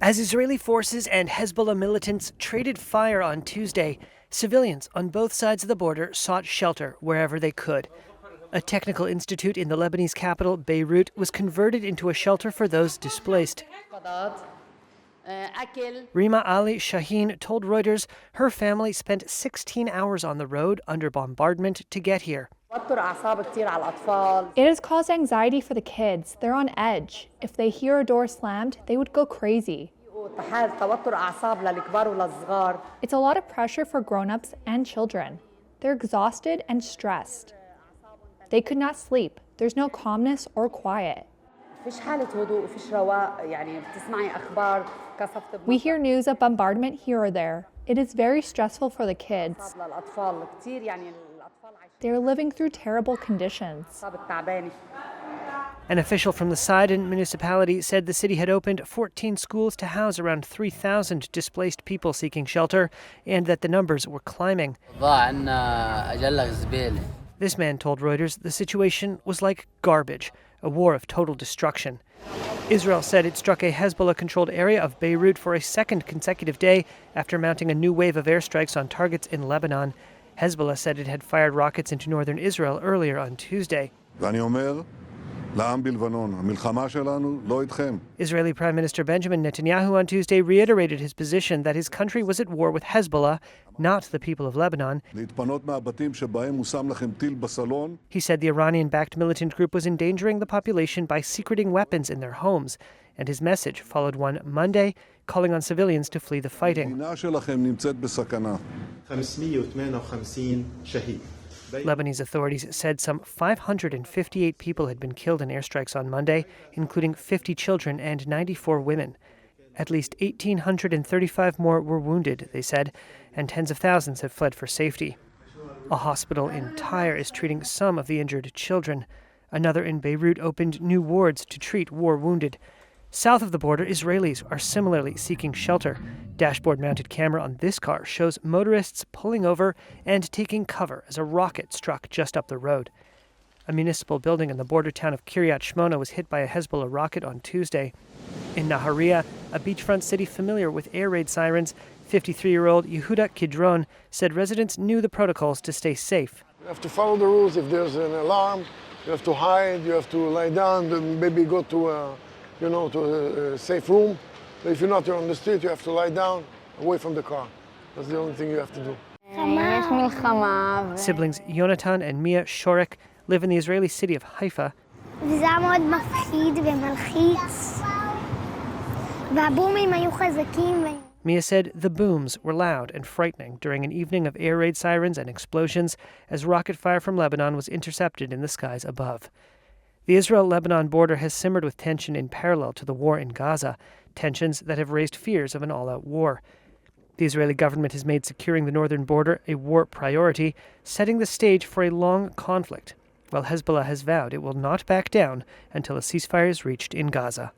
As Israeli forces and Hezbollah militants traded fire on Tuesday, civilians on both sides of the border sought shelter wherever they could. A technical institute in the Lebanese capital, Beirut, was converted into a shelter for those displaced. Rima Ali Shaheen told Reuters her family spent 16 hours on the road under bombardment to get here. It has caused anxiety for the kids. They're on edge. If they hear a door slammed, they would go crazy. It's a lot of pressure for grown-ups and children. They're exhausted and stressed. They could not sleep. There's no calmness or quiet. We hear news of bombardment here or there. It is very stressful for the kids. They're living through terrible conditions. An official from the Sidon municipality said the city had opened 14 schools to house around 3,000 displaced people seeking shelter, and that the numbers were climbing. This man told Reuters the situation was like garbage, a war of total destruction. Israel said it struck a Hezbollah-controlled area of Beirut for a second consecutive day after mounting a new wave of airstrikes on targets in Lebanon. Hezbollah said it had fired rockets into northern Israel earlier on Tuesday. Israeli Prime Minister Benjamin Netanyahu on Tuesday reiterated his position that his country was at war with Hezbollah, not the people of Lebanon. He said the Iranian-backed militant group was endangering the population by secreting weapons in their homes, and his message followed one Monday, calling on civilians to flee the fighting. Lebanese authorities said some 558 people had been killed in airstrikes on Monday, including 50 children and 94 women. At least 1,835 more were wounded, they said, and tens of thousands have fled for safety. A hospital in Tyre is treating some of the injured children. Another in Beirut opened new wards to treat war wounded. South of the border, Israelis are similarly seeking shelter. Dashboard-mounted camera on this car shows motorists pulling over and taking cover as a rocket struck just up the road. A municipal building in the border town of Kiryat Shmona was hit by a Hezbollah rocket on Tuesday. In Nahariya, a beachfront city familiar with air raid sirens, 53-year-old Yehuda Kidron said residents knew the protocols to stay safe. You have to follow the rules. If there's an alarm, you have to hide, you have to lie down, maybe go to a safe room. But if you're not on the street, you have to lie down, away from the car. That's the only thing you have to do. Siblings Yonatan and Mia Shorek live in the Israeli city of Haifa. Mia said the booms were loud and frightening during an evening of air raid sirens and explosions as rocket fire from Lebanon was intercepted in the skies above. The Israel-Lebanon border has simmered with tension in parallel to the war in Gaza, tensions that have raised fears of an all-out war. The Israeli government has made securing the northern border a war priority, setting the stage for a long conflict, while Hezbollah has vowed it will not back down until a ceasefire is reached in Gaza.